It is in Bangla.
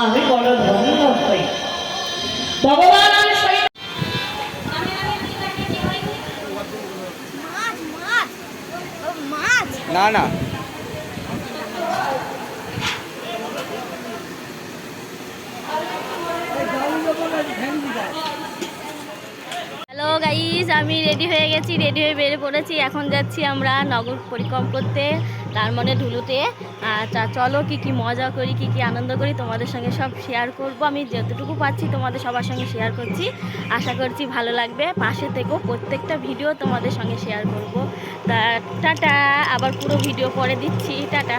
আমি বড় ধন্য হই। ভগবান না না হ্যালো গাইজ, আমি রেডি হয়ে গেছি, রেডি হয়ে বেরিয়ে পড়েছি। এখন যাচ্ছি আমরা নগর পরিক্রমা করতে, তার মানে ঢুলুতে। তা চলো কি কি মজা করি, কি কি আনন্দ করি তোমাদের সঙ্গে সব শেয়ার করব। আমি যতটুকু পাচ্ছি তোমাদের সবার সঙ্গে শেয়ার করছি, আশা করছি ভালো লাগবে। পাশে থেকেও প্রত্যেকটা ভিডিও তোমাদের সঙ্গে শেয়ার করব। তা টাটা, আবার পুরো ভিডিও পরে দিচ্ছি। টাটা।